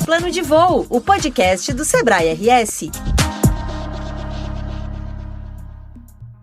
Plano de Voo, o podcast do Sebrae RS.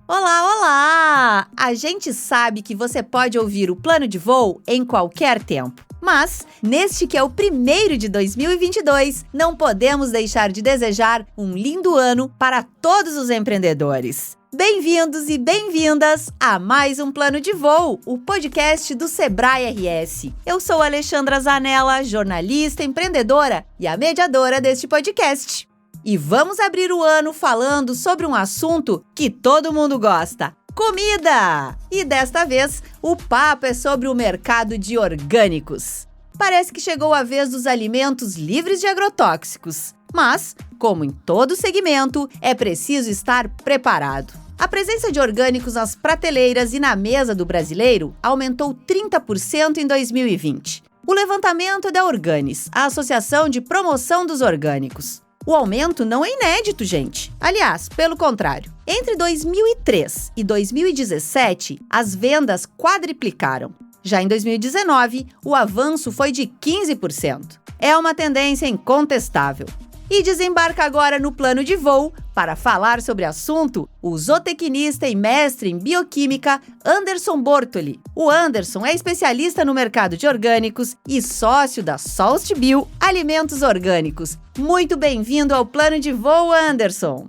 Olá, olá! A gente sabe que você pode ouvir o Plano de Voo em qualquer tempo. Mas, neste que é o primeiro de 2022, não podemos deixar de desejar um lindo ano para todos os empreendedores. Bem-vindos e bem-vindas a mais um Plano de Voo, o podcast do Sebrae RS. Eu sou Alexandra Zanella, jornalista, empreendedora e a mediadora deste podcast. E vamos abrir o ano falando sobre um assunto que todo mundo gosta: comida! E desta vez, o papo é sobre o mercado de orgânicos. Parece que chegou a vez dos alimentos livres de agrotóxicos. Mas, como em todo segmento, é preciso estar preparado. A presença de orgânicos nas prateleiras e na mesa do brasileiro aumentou 30% em 2020. O levantamento é da Organis, a Associação de Promoção dos Orgânicos. O aumento não é inédito, gente. Aliás, pelo contrário. Entre 2003 e 2017, as vendas quadriplicaram. Já em 2019, o avanço foi de 15%. É uma tendência incontestável. E desembarca agora no Plano de Voo para falar sobre o assunto o zootecnista e mestre em bioquímica Anderson Bortoli. O Anderson é especialista no mercado de orgânicos e sócio da Solst Bio Alimentos Orgânicos. Muito bem-vindo ao Plano de Voo, Anderson.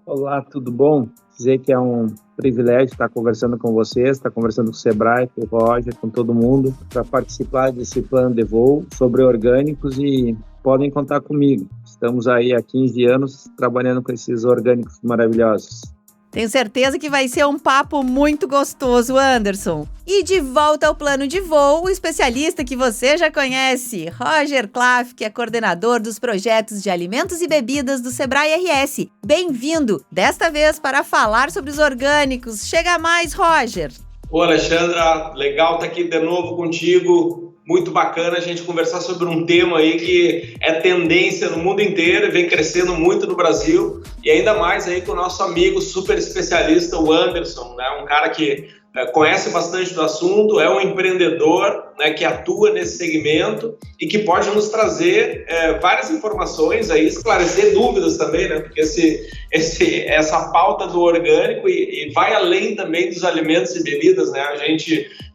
Olá, tudo bom? Dizer que é um privilégio estar conversando com vocês, estar conversando com o Sebrae, com o Roger, com todo mundo, para participar desse plano de voo sobre orgânicos e podem contar comigo. Estamos aí há 15 anos trabalhando com esses orgânicos maravilhosos. Tenho certeza que vai ser um papo muito gostoso, Anderson. E de volta ao Plano de Voo, o especialista que você já conhece, Roger Klaff, que é coordenador dos projetos de alimentos e bebidas do Sebrae RS. Bem-vindo, desta vez para falar sobre os orgânicos. Chega mais, Roger. Ô, Alexandra, legal estar aqui de novo contigo. Muito bacana a gente conversar sobre um tema aí que é tendência no mundo inteiro e vem crescendo muito no Brasil, e ainda mais aí com o nosso amigo super especialista, o Anderson, né? Um cara que conhece bastante do assunto, é um empreendedor, né, que atua nesse segmento e que pode nos trazer várias informações aí, esclarecer dúvidas também, né? Porque essa pauta do orgânico e vai além também dos alimentos e bebidas, né?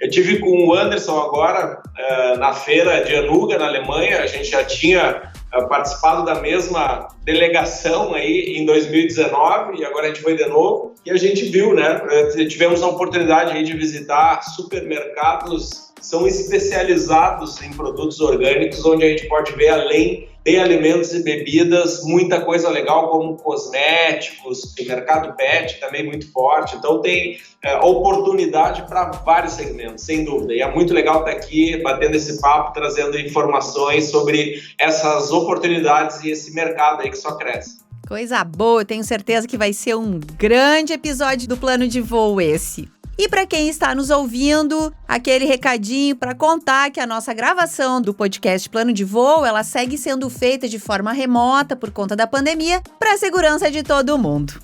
Eu tive com o Anderson agora na feira de Anuga, na Alemanha. A gente já tinha participado da mesma delegação aí em 2019 e agora a gente foi de novo e a gente viu, né? Tivemos a oportunidade aí de visitar supermercados que são especializados em produtos orgânicos, onde a gente pode ver além de alimentos e bebidas, muita coisa legal como cosméticos, o mercado pet também muito forte, então tem oportunidade para vários segmentos, sem dúvida, e é muito legal estar aqui batendo esse papo, trazendo informações sobre essas oportunidades e esse mercado aí que só cresce. Coisa boa, eu tenho certeza que vai ser um grande episódio do Plano de Voo esse. E para quem está nos ouvindo, aquele recadinho para contar que a nossa gravação do podcast Plano de Voo, ela segue sendo feita de forma remota por conta da pandemia, para a segurança de todo mundo.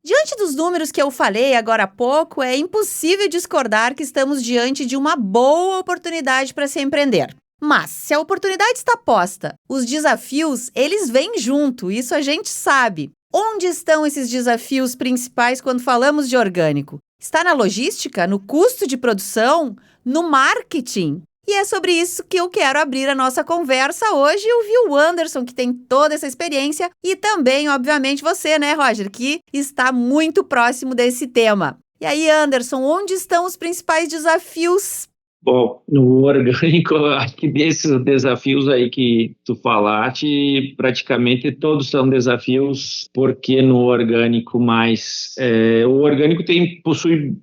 Diante dos números que eu falei agora há pouco, é impossível discordar que estamos diante de uma boa oportunidade para se empreender. Mas, se a oportunidade está posta, os desafios, eles vêm junto, isso a gente sabe. Onde estão esses desafios principais quando falamos de orgânico? Está na logística, no custo de produção, no marketing? E é sobre isso que eu quero abrir a nossa conversa hoje e ouvir o Anderson, que tem toda essa experiência, e também, obviamente, você, né, Roger, que está muito próximo desse tema. E aí, Anderson, onde estão os principais desafios? Bom, no orgânico, acho que desses desafios aí que tu falaste, praticamente todos são desafios, porque no orgânico o orgânico possui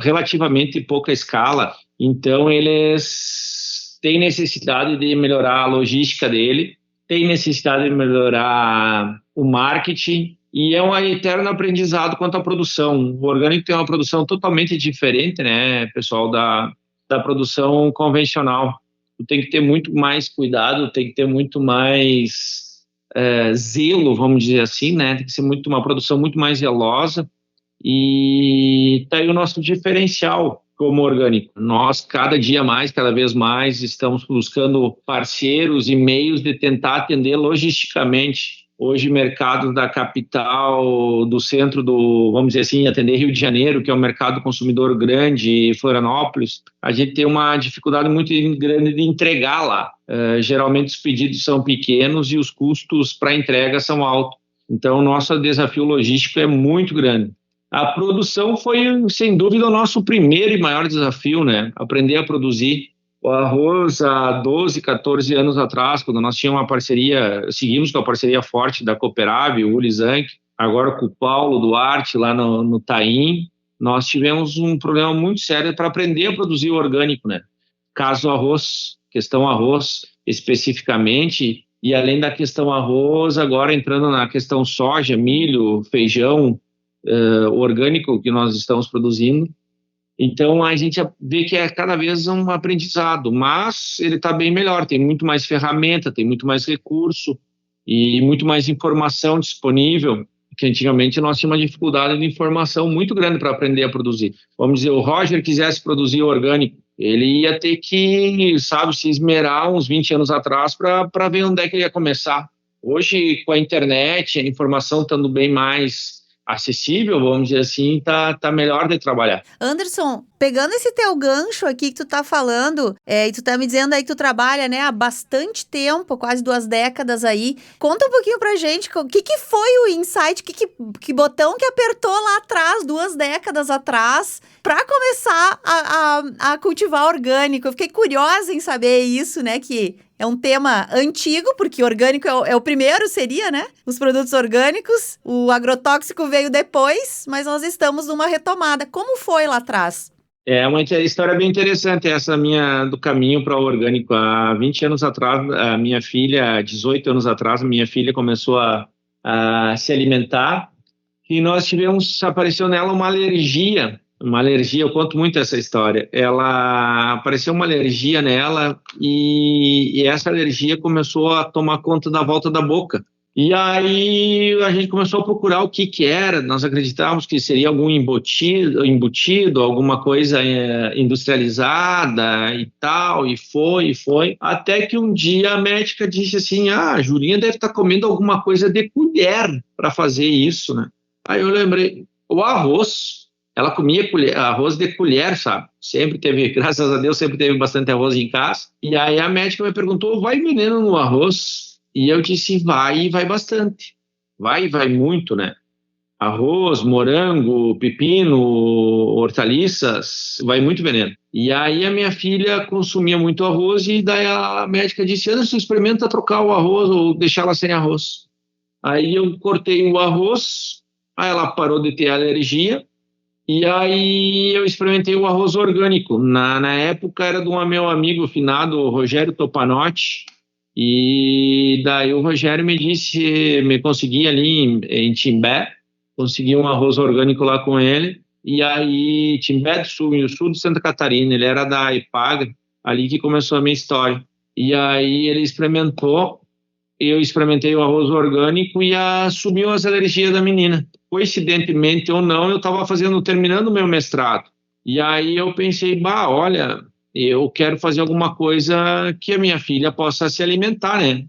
relativamente pouca escala, então eles têm necessidade de melhorar a logística dele, tem necessidade de melhorar o marketing, e é um eterno aprendizado quanto à produção. O orgânico tem uma produção totalmente diferente, né, pessoal, da produção convencional. Tu tem que ter muito mais cuidado, tem que ter muito mais zelo, vamos dizer assim, né? Tem que ser uma produção muito mais zelosa, e tá aí o nosso diferencial. como orgânico. Nós, cada dia mais, cada vez mais, estamos buscando parceiros e meios de tentar atender logisticamente. Hoje, mercado da capital, do centro do, vamos dizer assim, atender Rio de Janeiro, que é um mercado consumidor grande, Florianópolis, a gente tem uma dificuldade muito grande de entregar lá. Geralmente, os pedidos são pequenos e os custos para entrega são altos. Então, o nosso desafio logístico é muito grande. A produção foi, sem dúvida, o nosso primeiro e maior desafio, né? Aprender a produzir. O arroz, há 12, 14 anos atrás, quando nós tínhamos uma parceria, seguimos com a parceria forte da Cooperável, o Uli Zanck, agora com o Paulo Duarte, lá no Taim, nós tivemos um problema muito sério para aprender a produzir o orgânico, né? Caso arroz, questão arroz especificamente, e além da questão arroz, agora entrando na questão soja, milho, feijão, orgânico que nós estamos produzindo. Então, a gente vê que é cada vez um aprendizado, mas ele está bem melhor, tem muito mais ferramenta, tem muito mais recurso e muito mais informação disponível, que antigamente nós tínhamos uma dificuldade de informação muito grande para aprender a produzir. Vamos dizer, o Roger quisesse produzir orgânico, ele ia ter que, sabe, se esmerar uns 20 anos atrás para ver onde é que ele ia começar. Hoje, com a internet, a informação estando bem mais acessível, vamos dizer assim, tá melhor de trabalhar. Anderson, pegando esse teu gancho aqui que tu tá falando, e tu tá me dizendo aí que tu trabalha, né, há bastante tempo, quase 2 décadas aí, conta um pouquinho pra gente, o que foi o insight, que botão que apertou lá atrás, 2 décadas atrás, pra começar a cultivar orgânico? Eu fiquei curiosa em saber isso, né, que é um tema antigo, porque orgânico é o primeiro, seria, né? Os produtos orgânicos, o agrotóxico veio depois, mas nós estamos numa retomada. Como foi lá atrás? É uma história bem interessante essa minha do caminho para o orgânico. Há 20 anos atrás, a minha filha, 18 anos atrás, a minha filha começou a se alimentar e apareceu nela uma alergia, eu conto muito essa história. Apareceu uma alergia nela e essa alergia começou a tomar conta da volta da boca. E aí a gente começou a procurar o que era. Nós acreditávamos que seria algum embutido, alguma coisa industrializada e tal, e foi. Até que um dia a médica disse assim, a Julinha deve estar comendo alguma coisa de colher para fazer isso, né? Aí eu lembrei, o arroz. Ela comia arroz de colher, sabe? Graças a Deus, sempre teve bastante arroz em casa. E aí a médica me perguntou, vai veneno no arroz? E eu disse, vai bastante. Vai muito, né? Arroz, morango, pepino, hortaliças, vai muito veneno. E aí a minha filha consumia muito arroz e daí a médica disse, Anderson, experimenta trocar o arroz ou deixá-la sem arroz. Aí eu cortei o arroz, aí ela parou de ter alergia. E aí eu experimentei o arroz orgânico. Na época era de um meu amigo finado, Rogério Topanotti, e daí o Rogério me consegui ali em Timbé, consegui um arroz orgânico lá com ele, e aí Timbé do Sul, no sul de Santa Catarina, ele era da Ipagre, ali que começou a minha história. E aí ele experimentou, eu experimentei o arroz orgânico e assumiu as alergias da menina. Coincidentemente ou não, eu estava terminando o meu mestrado. E aí eu pensei, olha, eu quero fazer alguma coisa que a minha filha possa se alimentar, né?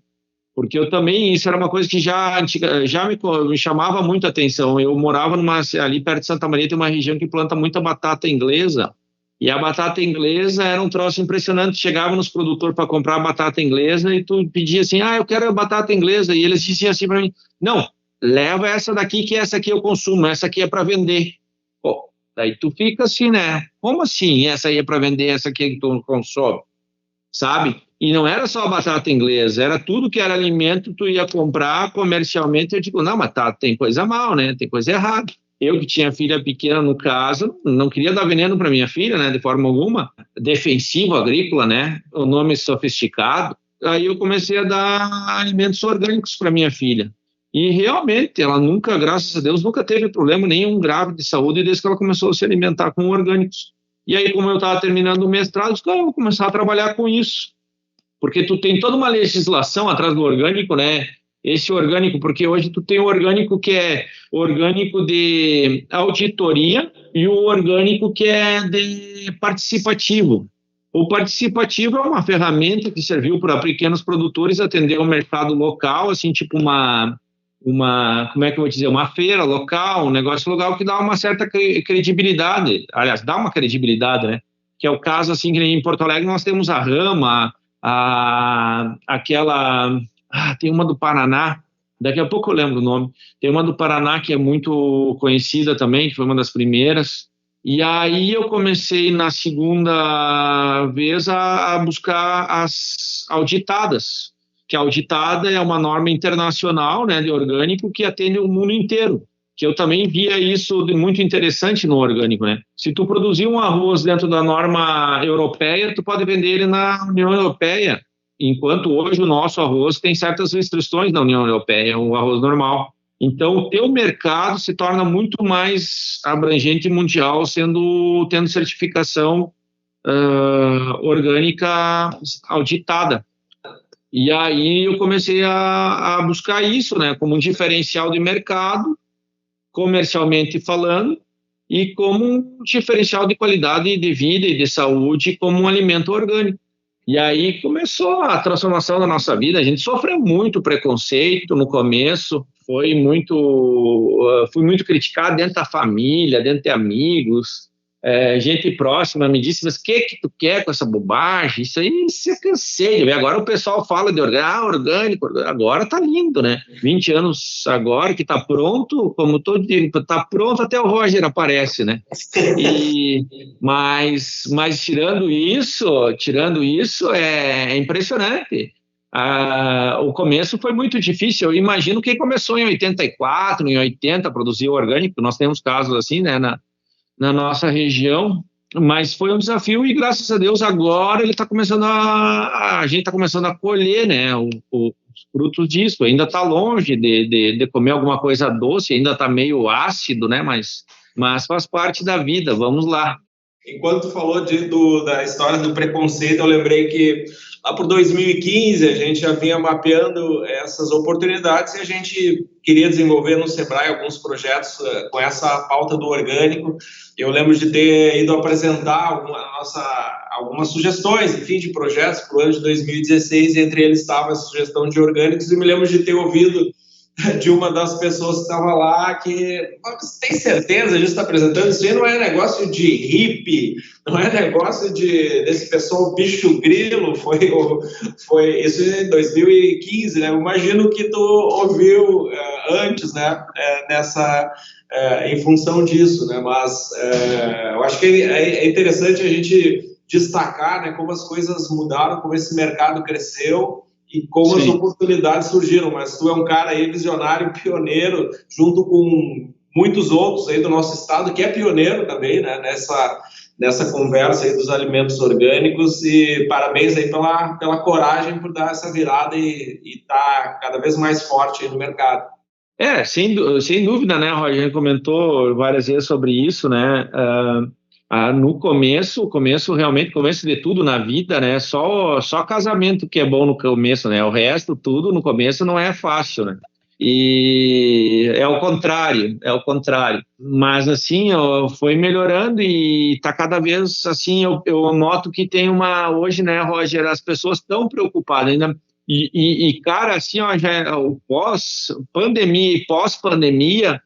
Porque eu também, isso era uma coisa que já me chamava muito a atenção. Eu morava ali perto de Santa Maria, tem uma região que planta muita batata inglesa. E a batata inglesa era um troço impressionante. Chegava nos produtores para comprar a batata inglesa e tu pedia assim, eu quero a batata inglesa. E eles diziam assim para mim, não, leva essa daqui que essa aqui eu consumo, essa aqui é para vender. Pô, daí tu fica assim, né? Como assim essa aí é para vender, essa aqui que tu consome? Sabe? E não era só a batata inglesa, era tudo que era alimento, tu ia comprar comercialmente. Eu digo, não, mas tem coisa mal, né? Tem coisa errada. Eu que tinha filha pequena no caso, não queria dar veneno para minha filha, né? De forma alguma. Defensivo agrícola, né? O nome sofisticado. Aí eu comecei a dar alimentos orgânicos para minha filha. E realmente, ela nunca, graças a Deus, nunca teve problema nenhum grave de saúde desde que ela começou a se alimentar com orgânicos. E aí, como eu estava terminando o mestrado, eu vou começar a trabalhar com isso. Porque tu tem toda uma legislação atrás do orgânico, né? esse orgânico, porque hoje tu tem o orgânico que é orgânico de auditoria e o orgânico que é de participativo. O participativo é uma ferramenta que serviu para pequenos produtores atender o mercado local, assim, tipo como é que eu vou dizer, uma feira local, um negócio local que dá uma certa credibilidade, aliás, dá uma credibilidade, né? Que é o caso, assim, que em Porto Alegre nós temos a Rama, tem uma do Paraná, daqui a pouco eu lembro o nome, tem uma do Paraná que é muito conhecida também, que foi uma das primeiras, e aí eu comecei na segunda vez a buscar as auditadas, que a auditada é uma norma internacional, né, de orgânico que atende o mundo inteiro, que eu também via isso de muito interessante no orgânico, né? Se tu produzir um arroz dentro da norma europeia, tu pode vender ele na União Europeia, enquanto hoje o nosso arroz tem certas restrições na União Europeia, o arroz normal. Então, o teu mercado se torna muito mais abrangente mundial, tendo certificação orgânica auditada. E aí eu comecei a buscar isso, né, como um diferencial de mercado, comercialmente falando, e como um diferencial de qualidade de vida e de saúde como um alimento orgânico. E aí começou a transformação da nossa vida. A gente sofreu muito preconceito no começo, fui muito criticado dentro da família, dentro de amigos, gente próxima me disse, mas o que tu quer com essa bobagem? Isso aí eu cansei de ver. Agora o pessoal fala de orgânico, agora tá lindo, né? 20 anos agora que tá pronto, como todo dia, tá pronto, até o Roger aparece, né? Mas tirando isso é impressionante. O começo foi muito difícil. Eu imagino quem começou em 84, em 80 a produzir orgânico, nós temos casos assim, né, na nossa região, mas foi um desafio e graças a Deus agora ele está começando a gente está começando a colher, né, os frutos disso. Ainda está longe de comer alguma coisa doce, ainda está meio ácido, né, mas faz parte da vida, vamos lá. Enquanto tu falou da história do preconceito, eu lembrei que lá por 2015 a gente já vinha mapeando essas oportunidades e a gente queria desenvolver no Sebrae alguns projetos com essa pauta do orgânico. Eu lembro de ter ido apresentar algumas sugestões, enfim, de projetos para o ano de 2016, e entre eles estava a sugestão de orgânicos, e me lembro de ter ouvido de uma das pessoas que estava lá que, você tem certeza disso, está apresentando? Isso aí não é negócio de hippie, não é negócio desse pessoal bicho grilo, foi isso em 2015, né? Eu imagino que tu ouviu antes, né, em função disso, né? Mas eu acho que é interessante a gente destacar, né, como as coisas mudaram, como esse mercado cresceu, e como Sim. As oportunidades surgiram, mas tu é um cara aí visionário, pioneiro, junto com muitos outros aí do nosso estado, que é pioneiro também, né, nessa conversa aí dos alimentos orgânicos, e parabéns aí pela coragem por dar essa virada e tá cada vez mais forte aí no mercado. Sem dúvida, né, Roger, a gente comentou várias vezes sobre isso, né, no começo realmente, começo de tudo na vida, né, só casamento que é bom no começo, né, o resto tudo no começo não é fácil, né, e é o contrário, mas assim, foi melhorando e tá cada vez, assim, eu noto que tem hoje, né, Roger, as pessoas estão preocupadas ainda, e cara, assim, ó, já o pós-pandemia e pós-pandemia,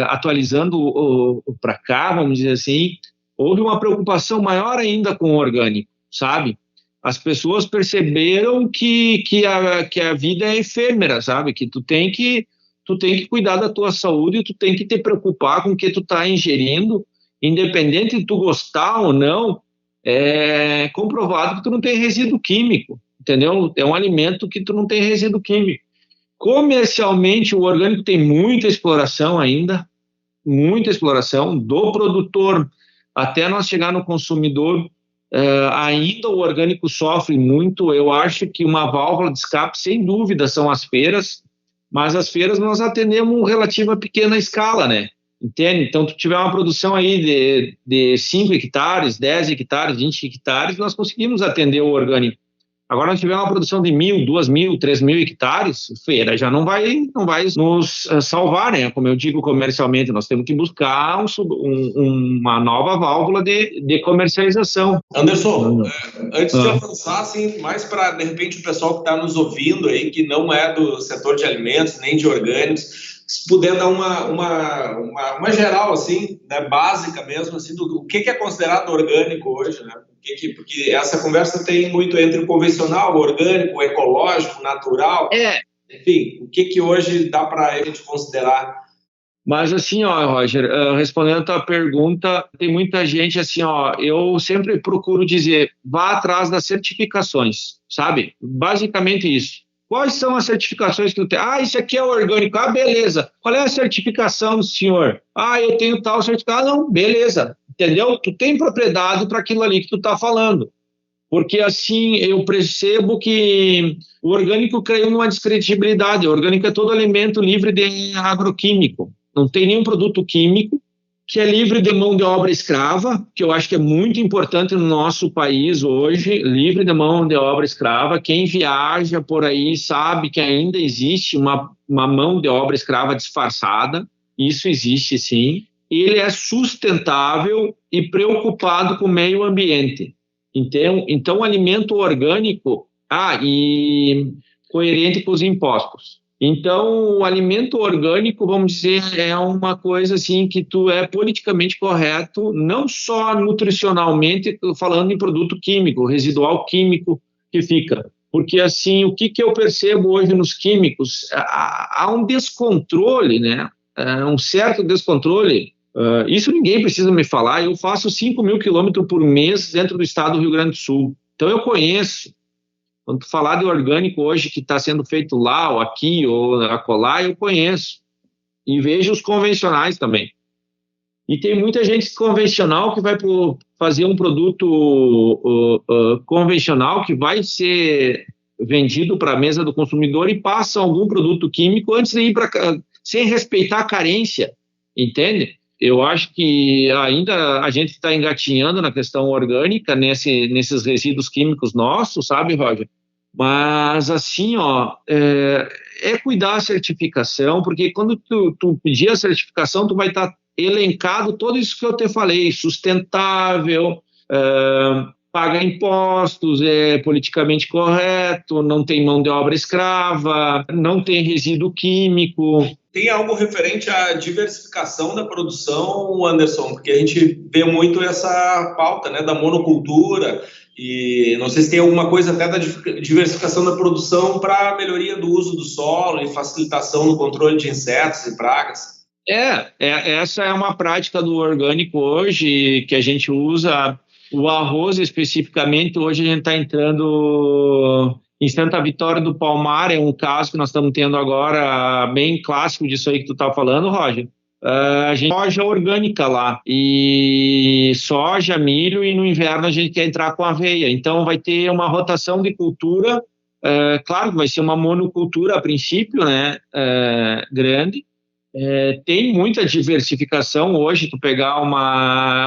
atualizando para cá, vamos dizer assim, houve uma preocupação maior ainda com o orgânico, sabe? As pessoas perceberam que a vida é efêmera, sabe? Que tu tem que cuidar da tua saúde, tu tem que te preocupar com o que tu tá ingerindo, independente de tu gostar ou não, é comprovado que tu não tem resíduo químico, entendeu? É um alimento que tu não tem resíduo químico. Comercialmente, o orgânico tem muita exploração ainda, muita exploração do produtor até nós chegar no consumidor. Ainda o orgânico sofre muito. Eu acho que uma válvula de escape, sem dúvida, são as feiras, mas as feiras nós atendemos relativa pequena escala, né? Entende? Então, tu tiver uma produção aí de 5 hectares, 10 hectares, 20 hectares, nós conseguimos atender o orgânico. Agora, nós tivermos uma produção de 1.000, 2.000, 3.000 hectares, feira já não vai nos salvar, né? Como eu digo comercialmente, nós temos que buscar uma nova válvula de comercialização. Anderson, antes de avançar, assim, mais para, de repente, o pessoal que está nos ouvindo aí, que não é do setor de alimentos, nem de orgânicos, se puder dar uma geral, assim, né, básica mesmo, assim, do que é considerado orgânico hoje, né? Porque essa conversa tem muito entre o convencional, o orgânico, o ecológico, o natural. Enfim, o que hoje dá para a gente considerar? Mas assim, ó, Roger, respondendo a tua pergunta, tem muita gente assim, ó, eu sempre procuro dizer, vá atrás das certificações, sabe? Basicamente isso. Quais são as certificações que tu tem? Ah, isso aqui é orgânico. Ah, beleza. Qual é a certificação do senhor? Ah, eu tenho tal certificado. Ah, não, beleza. Entendeu? Tu tem propriedade para aquilo ali que tu está falando. Porque assim, eu percebo que o orgânico caiu numa descredibilidade. O orgânico é todo alimento livre de agroquímico. Não tem nenhum produto químico que é livre de mão de obra escrava, que eu acho que é muito importante no nosso país hoje, livre de mão de obra escrava. Quem viaja por aí sabe que ainda existe uma mão de obra escrava disfarçada, isso existe sim. Ele é sustentável e preocupado com o meio ambiente. Então, o alimento orgânico, e coerente com os impostos. Então, o alimento orgânico, vamos dizer, é uma coisa assim que tu é politicamente correto, não só nutricionalmente, falando em produto químico, residual químico que fica. Porque, assim, o que eu percebo hoje nos químicos? Há um descontrole, né? Um certo descontrole. Isso ninguém precisa me falar. Eu faço 5.000 quilômetros por mês dentro do estado do Rio Grande do Sul. Então, eu conheço. Quando tu falar de orgânico hoje que está sendo feito lá, ou aqui, ou acolá, eu conheço. E vejo os convencionais também. E tem muita gente convencional que vai fazer um produto convencional que vai ser vendido para a mesa do consumidor e passa algum produto químico antes de ir sem respeitar a carência, entende? Eu acho que ainda a gente está engatinhando na questão orgânica, nesses resíduos químicos nossos, sabe, Roger? Mas, assim, ó, é cuidar a certificação, porque quando tu pedir a certificação, tu vai estar elencado tudo isso que eu te falei, sustentável, paga impostos, é politicamente correto, não tem mão de obra escrava, não tem resíduo químico. Tem algo referente à diversificação da produção, Anderson? Porque a gente vê muito essa pauta, né, da monocultura, e não sei se tem alguma coisa até da diversificação da produção para melhoria do uso do solo e facilitação no controle de insetos e pragas. Essa é uma prática do orgânico hoje que a gente usa. O arroz especificamente, hoje a gente está entrando em Santa Vitória do Palmar, é um caso que nós estamos tendo agora, bem clássico disso aí que tu está falando, Roger. A gente tem soja orgânica lá, e soja, milho, e no inverno a gente quer entrar com aveia. Então vai ter uma rotação de cultura, claro que vai ser uma monocultura a princípio, né, grande. Tem muita diversificação hoje. Tu pegar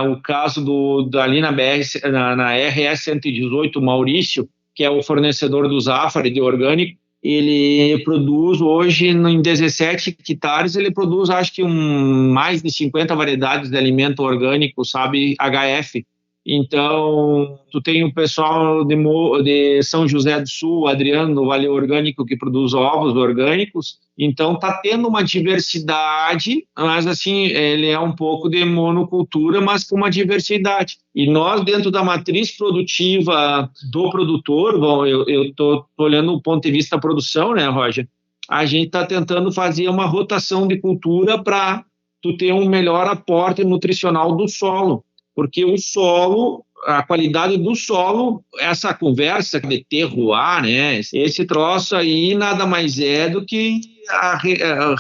o caso ali na RS 118, Maurício, que é o fornecedor do Zafari de orgânico, ele produz hoje em 17 hectares, ele produz acho que mais de 50 variedades de alimento orgânico, sabe, HF. Então, tu tem o pessoal de São José do Sul, Adriano, do Vale Orgânico, que produz ovos orgânicos. Então, tá tendo uma diversidade, mas assim, ele é um pouco de monocultura, mas com uma diversidade. E nós, dentro da matriz produtiva do produtor, bom, eu tô olhando o ponto de vista da produção, né, Roger? A gente está tentando fazer uma rotação de cultura para tu ter um melhor aporte nutricional do solo. Porque o solo, a qualidade do solo, essa conversa de terroir, né? Esse troço aí nada mais é do que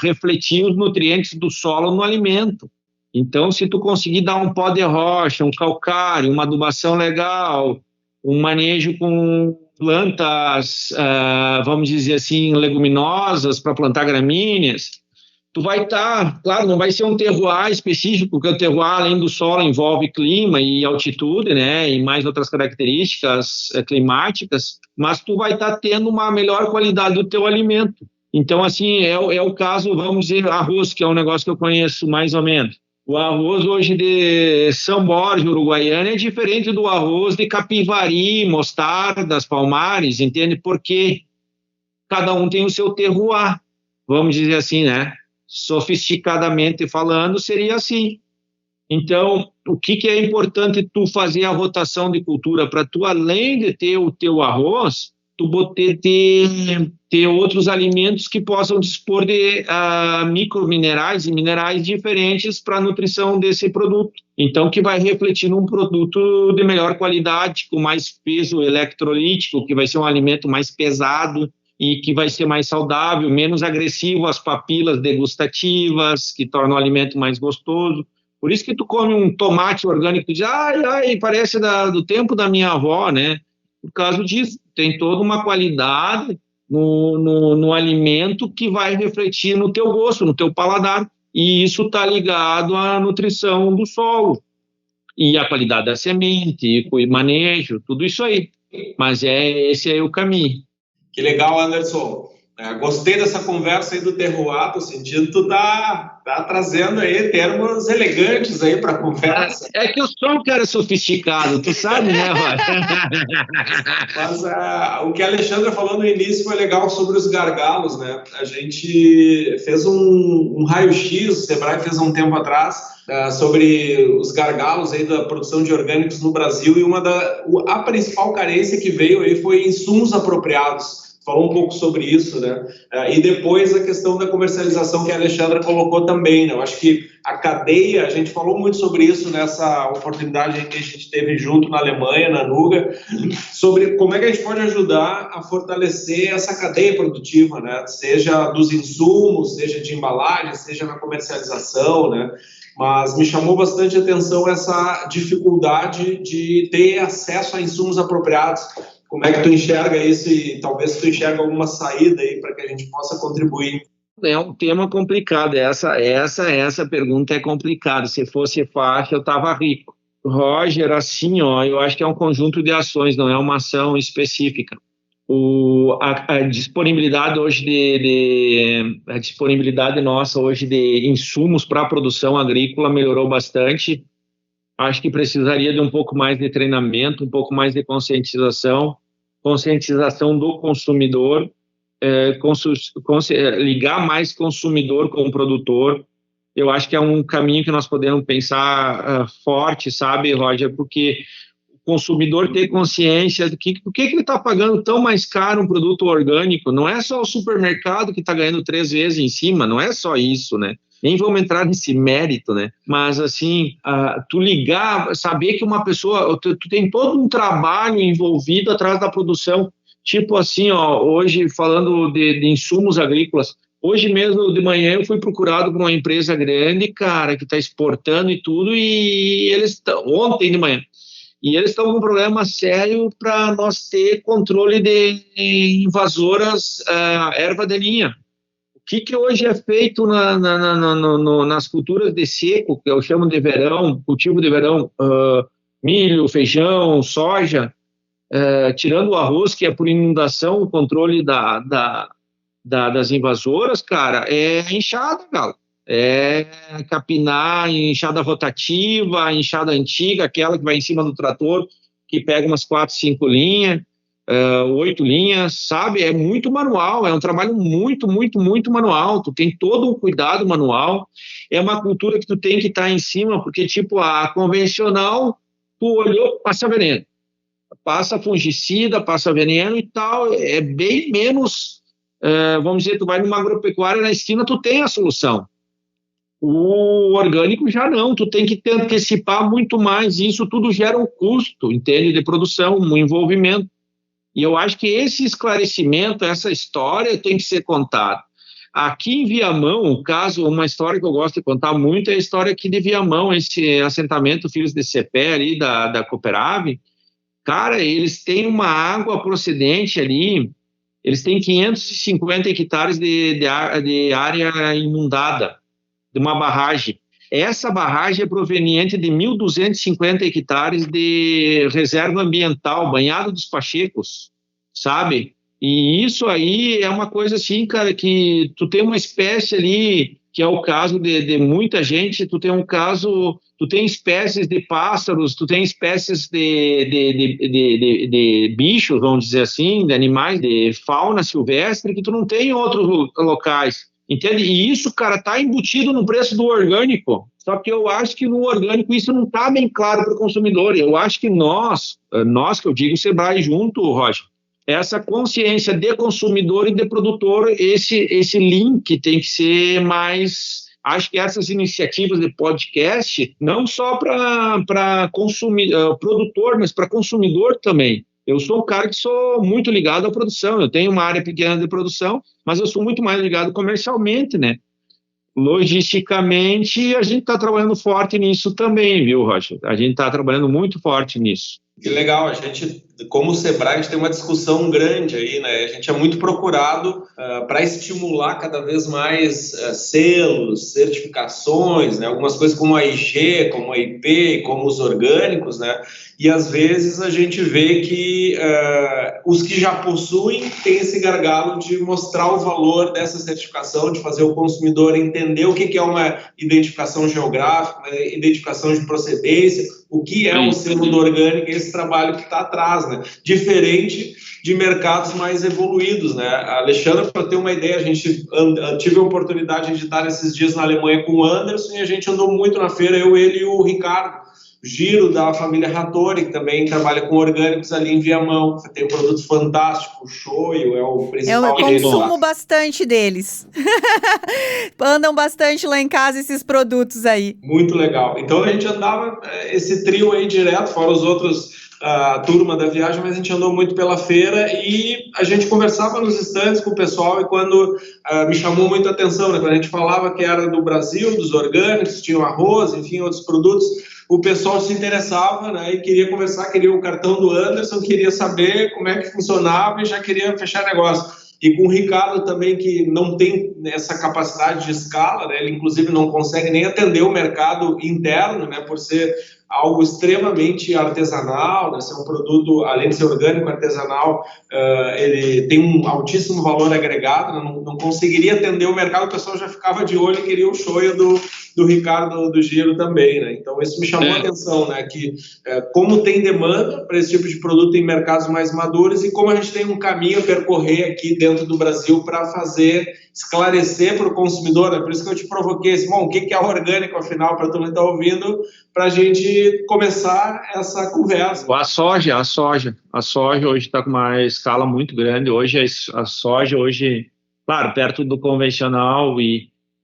refletir os nutrientes do solo no alimento. Então, se tu conseguir dar um pó de rocha, um calcário, uma adubação legal, um manejo com plantas, vamos dizer assim, leguminosas para plantar gramíneas, tu vai estar, claro, não vai ser um terroir específico, porque o terroir, além do solo, envolve clima e altitude, né, e mais outras características climáticas, mas tu vai estar tendo uma melhor qualidade do teu alimento. Então, assim, é o caso, vamos dizer, arroz, que é um negócio que eu conheço mais ou menos. O arroz hoje de São Borja, Uruguaiana, é diferente do arroz de Capivari, Mostardas, Palmares, entende? Porque cada um tem o seu terroir, vamos dizer assim, né? Sofisticadamente falando, seria assim. Então, o que é importante tu fazer a rotação de cultura para tu, além de ter o teu arroz, tu ter outros alimentos que possam dispor de microminerais e minerais diferentes para a nutrição desse produto. Então, que vai refletir num produto de melhor qualidade, com mais peso eletrolítico, que vai ser um alimento mais pesado e que vai ser mais saudável, menos agressivo às papilas degustativas, que torna o alimento mais gostoso. Por isso que tu come um tomate orgânico e diz, ai, parece do tempo da minha avó, né? Por causa disso, tem toda uma qualidade no alimento que vai refletir no teu gosto, no teu paladar. E isso está ligado à nutrição do solo e à qualidade da semente, o manejo, tudo isso aí. Mas esse é o caminho. Que legal, Anderson. Gostei dessa conversa aí do terroir, tô sentindo que tu tá trazendo aí termos elegantes aí para a conversa. É que eu sou um cara sofisticado, tu sabe, né, Roger? Mas o que a Alexandra falou no início foi legal sobre os gargalos, né? A gente fez um raio-x, o Sebrae fez há um tempo atrás, sobre os gargalos aí da produção de orgânicos no Brasil, e a principal carência que veio aí foi insumos apropriados. Falou um pouco sobre isso, né? E depois a questão da comercialização que a Alexandra colocou também, né? Eu acho que a cadeia, a gente falou muito sobre isso nessa oportunidade que a gente teve junto na Alemanha, na Nuga, sobre como é que a gente pode ajudar a fortalecer essa cadeia produtiva, né? Seja dos insumos, seja de embalagem, seja na comercialização, né? Mas me chamou bastante atenção essa dificuldade de ter acesso a insumos apropriados. Como é que tu enxerga isso e talvez tu enxerga alguma saída aí para que a gente possa contribuir? É um tema complicado, essa pergunta é complicada. Se fosse fácil, eu estava rico. Roger, assim, eu acho que é um conjunto de ações, não é uma ação específica. A disponibilidade hoje a disponibilidade nossa hoje de insumos para a produção agrícola melhorou bastante. Acho que precisaria de um pouco mais de treinamento, um pouco mais de conscientização do consumidor, ligar mais consumidor com o produtor. Eu acho que é um caminho que nós podemos pensar forte, sabe, Roger? Porque o consumidor ter consciência do que ele está pagando tão mais caro um produto orgânico. Não é só o supermercado que está ganhando 3 vezes em cima, não é só isso, né? Nem vamos entrar nesse mérito, né? Mas, assim, tu ligar, saber que uma pessoa... Tu tem todo um trabalho envolvido atrás da produção. Tipo assim, hoje, falando de insumos agrícolas, hoje mesmo de manhã eu fui procurado por uma empresa grande, cara, que está exportando e tudo, e eles... Ontem de manhã. E eles estão com um problema sério para nós ter controle de invasoras erva daninha. O que hoje é feito nas culturas de seco, que eu chamo de verão, cultivo de verão, milho, feijão, soja, tirando o arroz, que é por inundação, o controle das invasoras, cara, é enxada, galo. É capinar, enxada rotativa, enxada antiga, aquela que vai em cima do trator, que pega umas 4, 5 linhas, 8 linhas, sabe? É muito manual, é um trabalho muito, muito, muito manual. Tu tem todo um cuidado manual. É uma cultura que tu tem que estar em cima, porque, tipo, a convencional, tu olhou, passa veneno. Passa fungicida, passa veneno e tal. É bem menos, vamos dizer, tu vai numa agropecuária na esquina, tu tem a solução. O orgânico já não, tu tem que te antecipar muito mais. Isso tudo gera um custo, entende? De produção, um envolvimento. E eu acho que esse esclarecimento, essa história tem que ser contada. Aqui em Viamão, uma história que eu gosto de contar muito é a história aqui de Viamão, esse assentamento Filhos de Cepé ali da Cooperave. Cara, eles têm uma água procedente ali eles têm 550 hectares de área inundada, de uma barragem. Essa barragem é proveniente de 1.250 hectares de reserva ambiental, Banhado dos Pachecos, sabe? E isso aí é uma coisa assim, cara, que tu tem uma espécie ali, que é o caso de muita gente, tu tem espécies de pássaros, tu tem espécies de bichos, vamos dizer assim, de animais, de fauna silvestre, que tu não tem em outros locais. Entende? E isso, cara, está embutido no preço do orgânico. Só que eu acho que no orgânico isso não está bem claro para o consumidor. Eu acho que nós que eu digo, Sebrae junto, Roger, essa consciência de consumidor e de produtor, esse link tem que ser mais... Acho que essas iniciativas de podcast, não só para produtor, mas para consumidor também. Eu sou um cara que sou muito ligado à produção, eu tenho uma área pequena de produção, mas eu sou muito mais ligado comercialmente, né? Logisticamente, a gente está trabalhando forte nisso também, viu, Rocha? A gente está trabalhando muito forte nisso. Que legal, a gente, como o Sebrae, a gente tem uma discussão grande aí, né? A gente é muito procurado para estimular cada vez mais selos, certificações, né? Algumas coisas como a IG, como a IP, como os orgânicos, né? E às vezes a gente vê que os que já possuem têm esse gargalo de mostrar o valor dessa certificação, de fazer o consumidor entender o que é uma identificação geográfica, uma identificação de procedência, o que é um selo do orgânico, esse trabalho que está atrás, né? Diferente de mercados mais evoluídos, né? Alexandre, para ter uma ideia, a gente tive a oportunidade de estar esses dias na Alemanha com o Anderson e a gente andou muito na feira, ele e o Ricardo Giro, da família Rattori, que também trabalha com orgânicos ali em Viamão. Tem um produto fantástico, o shoyu é o principal. Eu consumo bastante deles. Andam bastante lá em casa esses produtos aí. Muito legal. Então a gente andava esse trio aí direto, fora os outros, a turma da viagem, mas a gente andou muito pela feira e a gente conversava nos estandes com o pessoal e quando me chamou muito a atenção, né? Quando a gente falava que era do Brasil, dos orgânicos, tinha o arroz, enfim, outros produtos, o pessoal se interessava, né, e queria conversar, queria o cartão do Anderson, queria saber como é que funcionava e já queria fechar negócio. E com o Ricardo também, que não tem essa capacidade de escala, né, ele inclusive não consegue nem atender o mercado interno, né, por ser algo extremamente artesanal, né, ser um produto, além de ser orgânico, artesanal, ele tem um altíssimo valor agregado, né, não conseguiria atender o mercado, o pessoal já ficava de olho e queria o shoyu do Ricardo do Giro também, né? Então isso me chamou a atenção, né? Que como tem demanda para esse tipo de produto em mercados mais maduros e como a gente tem um caminho a percorrer aqui dentro do Brasil para fazer esclarecer para o consumidor, né? Por isso que eu te provoquei, Simão, o que é orgânico afinal para todo mundo que está ouvindo, para a gente começar essa conversa. A soja hoje está com uma escala muito grande. Hoje a soja claro, perto do convencional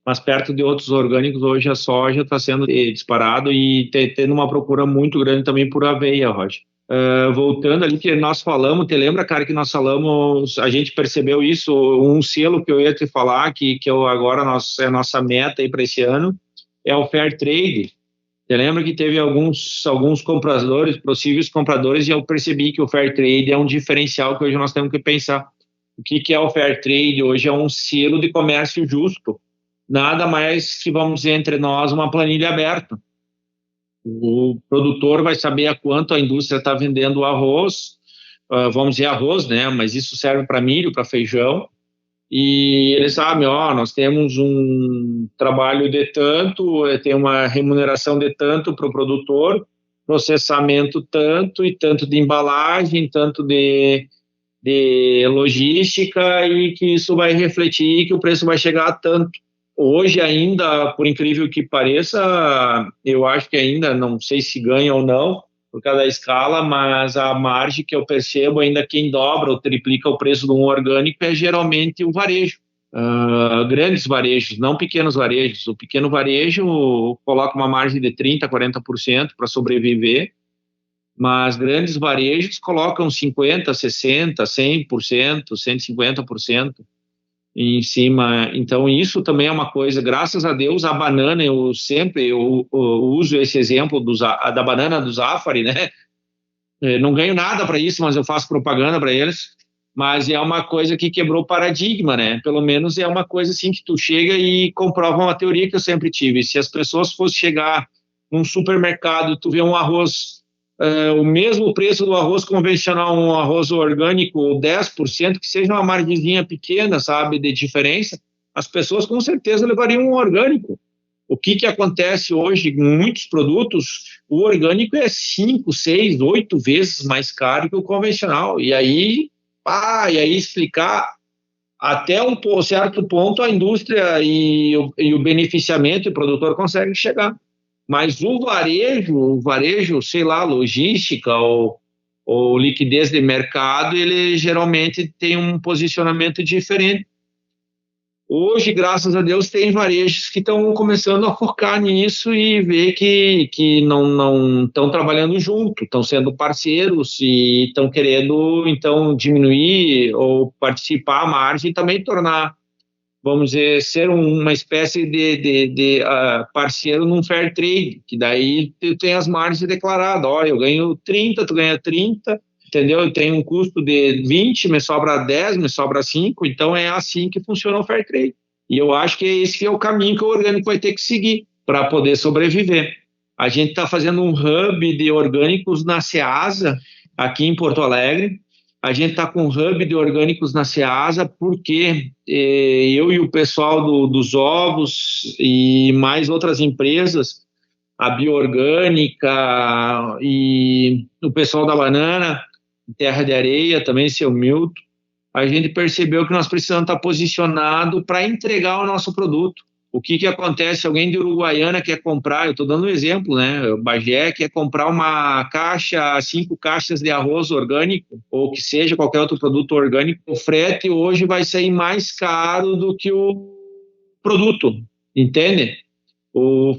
mas perto de outros orgânicos, hoje a soja está sendo disparado e tendo uma procura muito grande também por aveia, Roger. Voltando ali que nós falamos, te lembra, cara, que nós falamos, a gente percebeu isso, um selo que eu ia te falar, que agora é a nossa meta aí para esse ano, é o Fair Trade. Te lembra que teve alguns compradores, possíveis compradores, e eu percebi que o Fair Trade é um diferencial que hoje nós temos que pensar. O que é o Fair Trade? Hoje é um selo de comércio justo. Nada mais que, vamos dizer, entre nós, uma planilha aberta. O produtor vai saber a quanto a indústria está vendendo o arroz, vamos dizer arroz, né? Mas isso serve para milho, para feijão, e eles sabem, nós temos um trabalho de tanto, tem uma remuneração de tanto para o produtor, processamento tanto, e tanto de embalagem, tanto de logística, e que isso vai refletir que o preço vai chegar a tanto. Hoje ainda, por incrível que pareça, eu acho que ainda, não sei se ganha ou não, por causa da escala, mas a margem que eu percebo, ainda quem dobra ou triplica o preço de um orgânico é geralmente o varejo. Grandes varejos, não pequenos varejos. O pequeno varejo coloca uma margem de 30%, 40% para sobreviver, mas grandes varejos colocam 50%, 60%, 100%, 150%. Em cima, então isso também é uma coisa, graças a Deus, a banana, eu uso esse exemplo da banana do Zafari, né? Eu não ganho nada para isso, mas eu faço propaganda para eles. mas é uma coisa que quebrou o paradigma, né? Pelo menos é uma coisa assim que tu chega e comprova uma teoria que eu sempre tive. Se as pessoas fossem chegar num supermercado e tu vê um arroz, o mesmo preço do arroz convencional, um arroz orgânico, 10%, que seja uma margenzinha pequena, sabe, de diferença, as pessoas com certeza levariam um orgânico. O que acontece hoje em muitos produtos, o orgânico é 5, 6, 8 vezes mais caro que o convencional. E aí explicar até um certo ponto a indústria e o beneficiamento, o produtor consegue chegar. Mas o varejo, sei lá, logística ou liquidez de mercado, ele geralmente tem um posicionamento diferente. Hoje, graças a Deus, tem varejos que estão começando a focar nisso e ver que não estão trabalhando junto, estão sendo parceiros e estão querendo, então, diminuir ou participar a margem e também tornar, vamos dizer, ser uma espécie de parceiro num fair trade, que daí tu tem as margens declaradas. Olha, eu ganho 30, tu ganha 30, entendeu? Eu tenho um custo de 20, me sobra 10, me sobra 5, então é assim que funciona o fair trade. E eu acho que esse é o caminho que o orgânico vai ter que seguir para poder sobreviver. A gente está fazendo um hub de orgânicos na Ceasa, aqui em Porto Alegre. A gente está com um hub de orgânicos na Ceasa porque eu e o pessoal dos ovos e mais outras empresas, a Bioorgânica e o pessoal da banana, Terra de Areia, também seu Milton, a gente percebeu que nós precisamos estar posicionado para entregar o nosso produto. O que acontece? Alguém de Uruguaiana quer comprar, eu estou dando um exemplo, né? O Bagé quer comprar uma caixa, 5 caixas de arroz orgânico, ou que seja qualquer outro produto orgânico. O frete hoje vai sair mais caro do que o produto, entende? O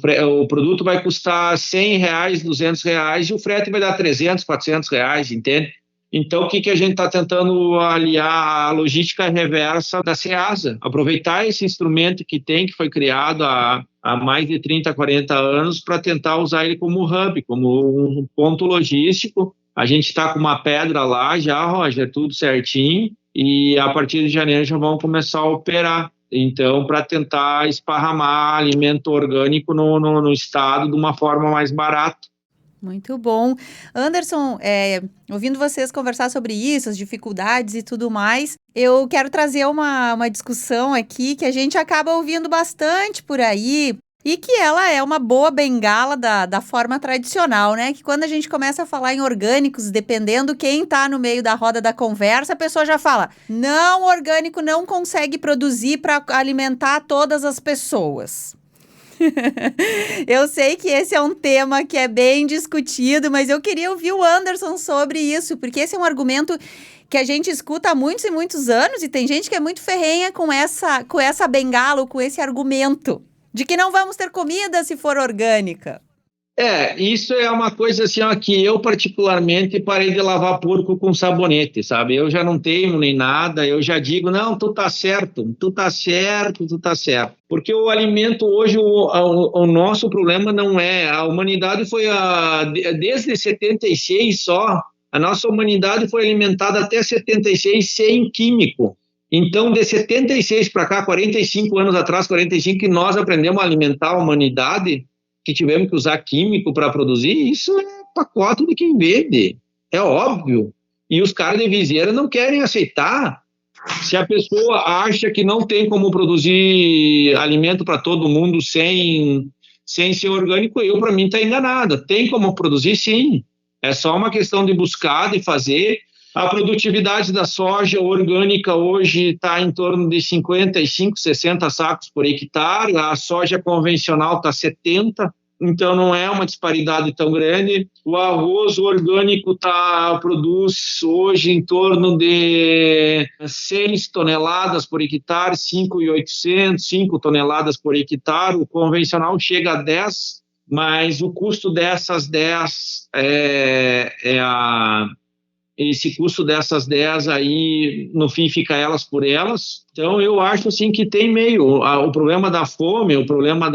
produto vai custar R$100, R$200 e o frete vai dar R$300, R$400, entende? Então, o que a gente está tentando aliar a logística reversa da Ceasa? Aproveitar esse instrumento que foi criado há mais de 30, 40 anos para tentar usar ele como hub, como um ponto logístico. A gente está com uma pedra lá já, Roger, tudo certinho, e a partir de janeiro já vão começar a operar. Então, para tentar esparramar alimento orgânico no estado de uma forma mais barata. Muito bom. Anderson, ouvindo vocês conversar sobre isso, as dificuldades e tudo mais, eu quero trazer uma discussão aqui que a gente acaba ouvindo bastante por aí e que ela é uma boa bengala da forma tradicional, né? Que quando a gente começa a falar em orgânicos, dependendo quem tá no meio da roda da conversa, a pessoa já fala, não, o orgânico não consegue produzir para alimentar todas as pessoas. Eu sei que esse é um tema que é bem discutido, mas eu queria ouvir o Anderson sobre isso, porque esse é um argumento que a gente escuta há muitos e muitos anos e tem gente que é muito ferrenha com essa bengala, com esse argumento de que não vamos ter comida se for orgânica. Isso é uma coisa assim, ó, que eu particularmente parei de lavar porco com sabonete, sabe? Eu já não teimo nem nada, eu já digo, não, tu tá certo. Porque o alimento hoje, o nosso problema não é, a humanidade foi, desde 76 só, a nossa humanidade foi alimentada até 76 sem químico. Então, de 76 para cá, 45 anos atrás, 45, que nós aprendemos a alimentar a humanidade, que tivemos que usar químico para produzir, isso é pacote de quem vende, é óbvio. E os caras de viseira não querem aceitar. Se a pessoa acha que não tem como produzir alimento para todo mundo sem ser orgânico, para mim, está enganada. Tem como produzir, sim. É só uma questão de buscar, de fazer. A produtividade da soja orgânica hoje está em torno de 55, 60 sacos por hectare, a soja convencional está 70, então não é uma disparidade tão grande. O arroz orgânico produz hoje em torno de 6 toneladas por hectare, 5.800, 5 toneladas por hectare, o convencional chega a 10, mas o custo dessas 10 esse custo dessas 10 aí, no fim, fica elas por elas. Então, eu acho assim que tem meio. O problema da fome, o problema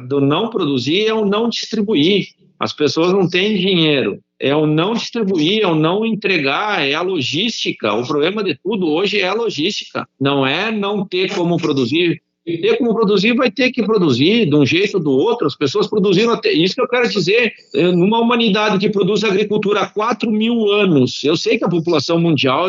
do não produzir é o não distribuir. As pessoas não têm dinheiro. é o não distribuir, é o não entregar, é a logística. O problema de tudo hoje é a logística, não é não ter como produzir. Ter como produzir, vai ter que produzir de um jeito ou do outro. As pessoas produziram até isso que eu quero dizer. Numa humanidade que produz agricultura há 4.000 anos, eu sei que a população mundial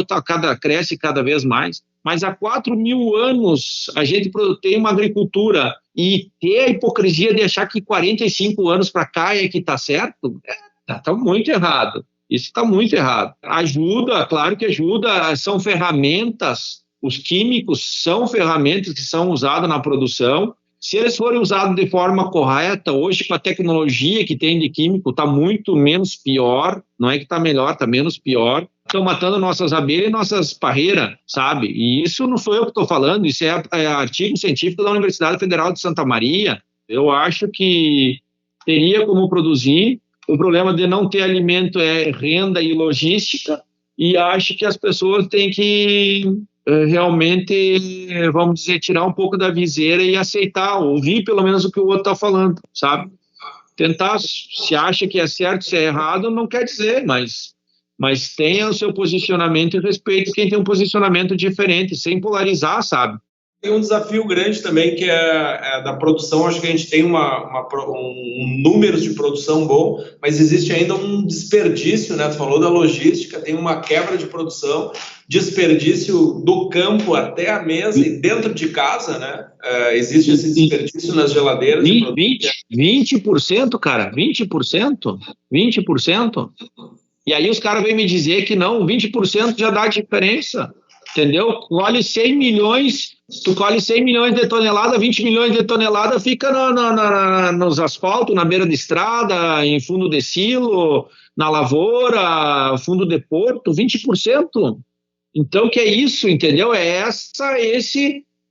cresce cada vez mais, mas há 4.000 anos a gente tem uma agricultura e ter a hipocrisia de achar que 45 anos para cá é que está certo, está muito errado. Isso está muito errado. Ajuda, claro que ajuda, são ferramentas. Os químicos são ferramentas que são usadas na produção. Se eles forem usados de forma correta, hoje com a tecnologia que tem de químico, está muito menos pior. Não é que está melhor, está menos pior. Estão matando nossas abelhas e nossas parreiras, sabe? E isso não sou eu que estou falando, isso é artigo científico da Universidade Federal de Santa Maria. Eu acho que teria como produzir. O problema de não ter alimento é renda e logística. E acho que as pessoas têm que realmente, vamos dizer, tirar um pouco da viseira e aceitar, ouvir pelo menos o que o outro está falando, sabe? Tentar, se acha que é certo, se é errado, não quer dizer, mas tenha o seu posicionamento e respeite quem tem um posicionamento diferente, sem polarizar, sabe? Tem um desafio grande também, que é da produção. Acho que a gente tem um número de produção bom, mas existe ainda um desperdício, né? Tu falou da logística, tem uma quebra de produção, desperdício do campo até a mesa e dentro de casa, né? Existe esse desperdício nas geladeiras. 20%, cara, 20%. E aí os caras vêm me dizer que não, 20% já dá diferença. Entendeu? Colhe 100 milhões, tu colhe 100 milhões de toneladas, 20 milhões de toneladas fica nos asfaltos, na beira de estrada, em fundo de silo, na lavoura, fundo de porto, 20%. Então, que é isso, entendeu?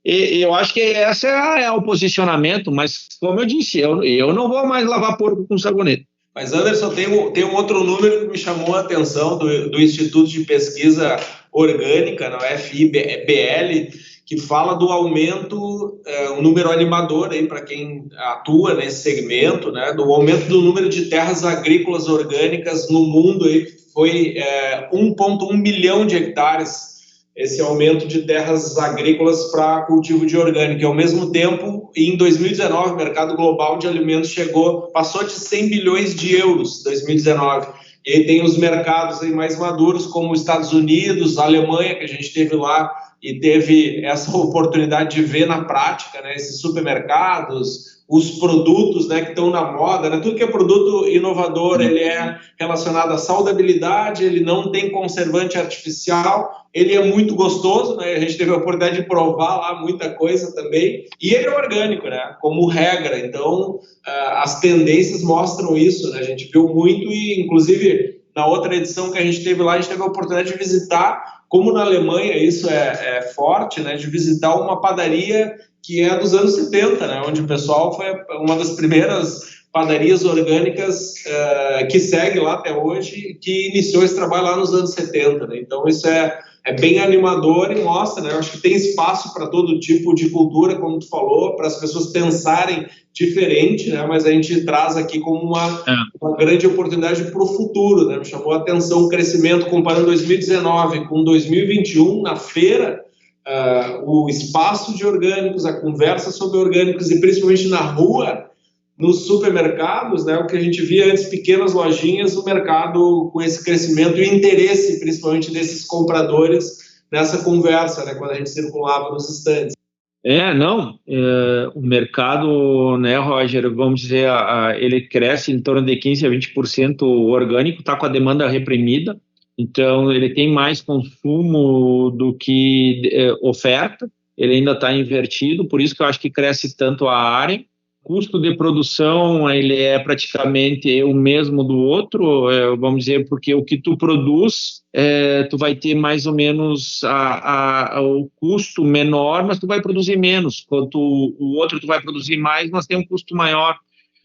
Eu acho que esse é o posicionamento, mas, como eu disse, eu não vou mais lavar porco com sabonete. Mas, Anderson, tem um outro número que me chamou a atenção do Instituto de Pesquisa Orgânica, na UFIBL, que fala do aumento, um número animador aí para quem atua nesse segmento, né, do aumento do número de terras agrícolas orgânicas no mundo, aí, foi 1,1 milhão de hectares, esse aumento de terras agrícolas para cultivo de orgânico. E, ao mesmo tempo, em 2019, o mercado global de alimentos passou de 100 bilhões de euros em 2019. E aí tem os mercados aí mais maduros, como os Estados Unidos, a Alemanha, que a gente teve lá e teve essa oportunidade de ver na prática, né, esses supermercados, os produtos, né, que estão na moda, né, tudo que é produto inovador, ele é relacionado à saudabilidade, ele não tem conservante artificial, ele é muito gostoso, né, a gente teve a oportunidade de provar lá muita coisa também, e ele é orgânico, né, como regra. Então as tendências mostram isso, né, a gente viu muito, e inclusive na outra edição que a gente teve lá, a gente teve a oportunidade de visitar, como na Alemanha isso é forte, né, de visitar uma padaria que é dos anos 70, né, onde o pessoal foi uma das primeiras padarias orgânicas que segue lá até hoje, que iniciou esse trabalho lá nos anos 70. Né? Então isso é bem animador e mostra, né, eu acho que tem espaço para todo tipo de cultura, como tu falou, para as pessoas pensarem diferente, né, mas a gente traz aqui como uma grande oportunidade para o futuro. Né? Me chamou a atenção o crescimento, comparando 2019 com 2021, na feira, o espaço de orgânicos, a conversa sobre orgânicos e principalmente na rua, nos supermercados, né, o que a gente via antes, pequenas lojinhas, o mercado com esse crescimento e o interesse principalmente desses compradores nessa conversa, né, quando a gente circulava nos estandes. O mercado, né, Roger, vamos dizer, ele cresce em torno de 15% a 20% orgânico, está com a demanda reprimida, então ele tem mais consumo do que oferta, ele ainda está invertido, por isso que eu acho que cresce tanto a área. O custo de produção ele é praticamente o mesmo do outro, vamos dizer, porque o que tu produz, tu vai ter mais ou menos o custo menor, mas tu vai produzir menos, enquanto o outro tu vai produzir mais, mas tem um custo maior.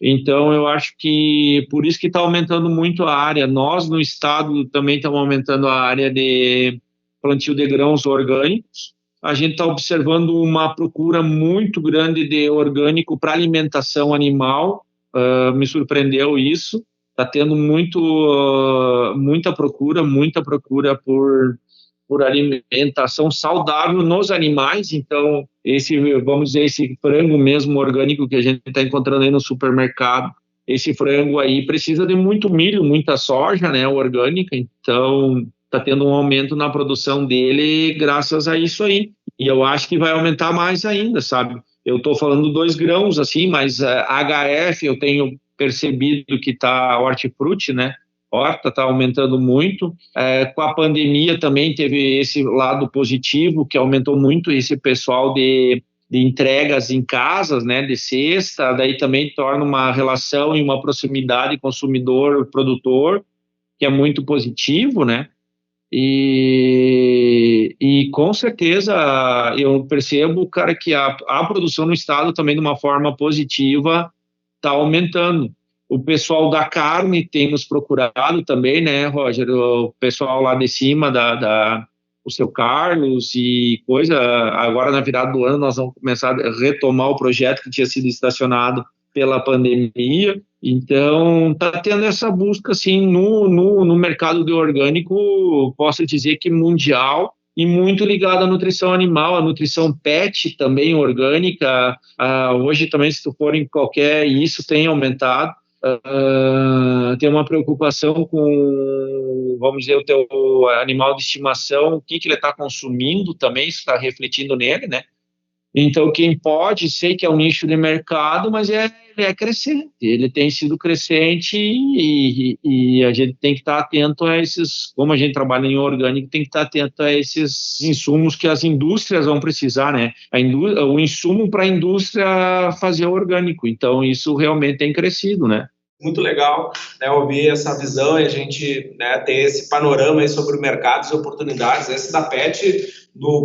Então, eu acho que por isso que está aumentando muito a área. Nós, no estado, também estamos aumentando a área de plantio de grãos orgânicos. A gente está observando uma procura muito grande de orgânico para alimentação animal, me surpreendeu isso. está tendo muita procura por alimentação saudável nos animais. Então, esse frango mesmo orgânico que a gente está encontrando aí no supermercado, esse frango aí precisa de muito milho, muita soja, né, orgânica. Então, está tendo um aumento na produção dele graças a isso aí. E eu acho que vai aumentar mais ainda, sabe? Eu estou falando 2 grãos, assim, mas HF eu tenho percebido que está hortifruti, né? Horta está aumentando muito. Com a pandemia também teve esse lado positivo, que aumentou muito esse pessoal de entregas em casas, né, de cesta, daí também torna uma relação e uma proximidade consumidor-produtor, que é muito positivo, né? E com certeza eu percebo, cara, que a produção no estado também de uma forma positiva está aumentando. O pessoal da carne tem nos procurado também, né, Roger? O pessoal lá de cima o seu Carlos e coisa. Agora na virada do ano nós vamos começar a retomar o projeto que tinha sido estacionado pela pandemia. Então, está tendo essa busca, assim, no mercado de orgânico, posso dizer que mundial, e muito ligado à nutrição animal, à nutrição pet também orgânica. Hoje também, se tu for em isso tem aumentado. Tem uma preocupação com, vamos dizer, o teu animal de estimação, o que ele está consumindo também, isso está refletindo nele, né? Então, quem pode, sei que é um nicho de mercado, mas ele é crescente, ele tem sido crescente e a gente tem que estar atento a esses, como a gente trabalha em orgânico, tem que estar atento a esses insumos que as indústrias vão precisar, né? O insumo para a indústria fazer orgânico, então isso realmente tem crescido, né? Muito legal, né, ouvir essa visão e a gente, né, ter esse panorama aí sobre o mercado e oportunidades. Esse da PET,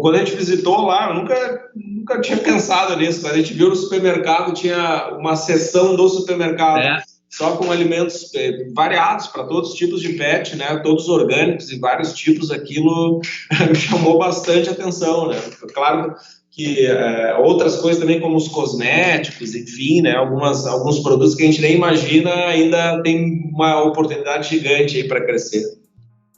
quando a gente visitou lá, eu nunca tinha pensado nisso. Quando a gente viu no supermercado, tinha uma seção do supermercado só com alimentos variados para todos os tipos de PET, né, todos orgânicos e vários tipos. Aquilo me chamou bastante atenção, né? Claro que outras coisas também, como os cosméticos, enfim, né, alguns produtos que a gente nem imagina, ainda tem uma oportunidade gigante aí para crescer.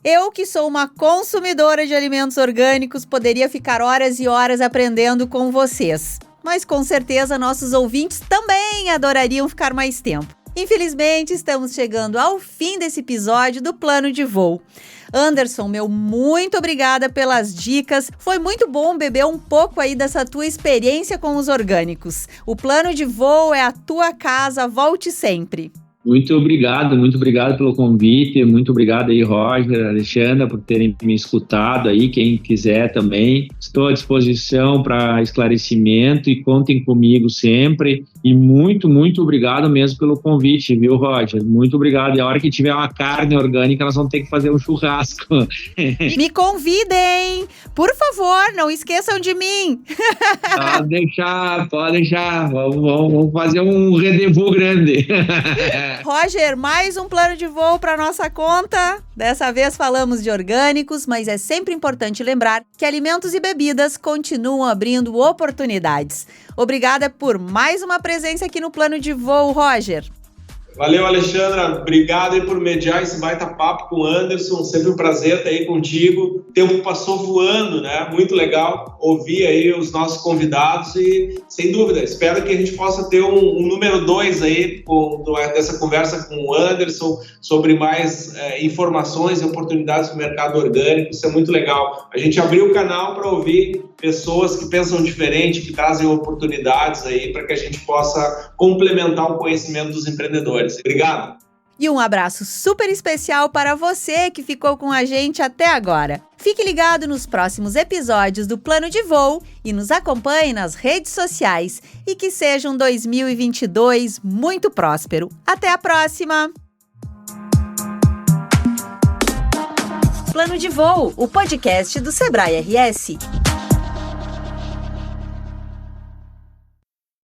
Eu, que sou uma consumidora de alimentos orgânicos, poderia ficar horas e horas aprendendo com vocês. Mas com certeza nossos ouvintes também adorariam ficar mais tempo. Infelizmente, estamos chegando ao fim desse episódio do Plano de Voo. Anderson, muito obrigada pelas dicas. Foi muito bom beber um pouco aí dessa tua experiência com os orgânicos. O Plano de Voo é a tua casa, volte sempre. Muito obrigado pelo convite, muito obrigado aí, Roger, Alexandra, por terem me escutado aí, quem quiser também, estou à disposição para esclarecimento e contem comigo sempre, e muito obrigado mesmo pelo convite, viu, Roger? Muito obrigado, e a hora que tiver uma carne orgânica, nós vamos ter que fazer um churrasco. Me convidem, por favor, não esqueçam de mim. Pode deixar, vamos fazer um rendezvous grande. Roger, mais um plano de voo para nossa conta. Dessa vez falamos de orgânicos, mas é sempre importante lembrar que alimentos e bebidas continuam abrindo oportunidades. Obrigada por mais uma presença aqui no Plano de Voo, Roger. Valeu, Alexandra. Obrigado aí por mediar esse baita papo com o Anderson. Sempre um prazer estar aí contigo. O tempo passou voando, né? Muito legal ouvir aí os nossos convidados e, sem dúvida, espero que a gente possa ter um número 2 aí dessa conversa com o Anderson sobre mais informações e oportunidades no mercado orgânico. Isso é muito legal. A gente abriu o canal para ouvir pessoas que pensam diferente, que trazem oportunidades aí para que a gente possa complementar o conhecimento dos empreendedores. Obrigado. E um abraço super especial para você que ficou com a gente até agora. Fique ligado nos próximos episódios do Plano de Voo e nos acompanhe nas redes sociais. E que seja um 2022 muito próspero. Até a próxima! Plano de Voo, o podcast do Sebrae RS.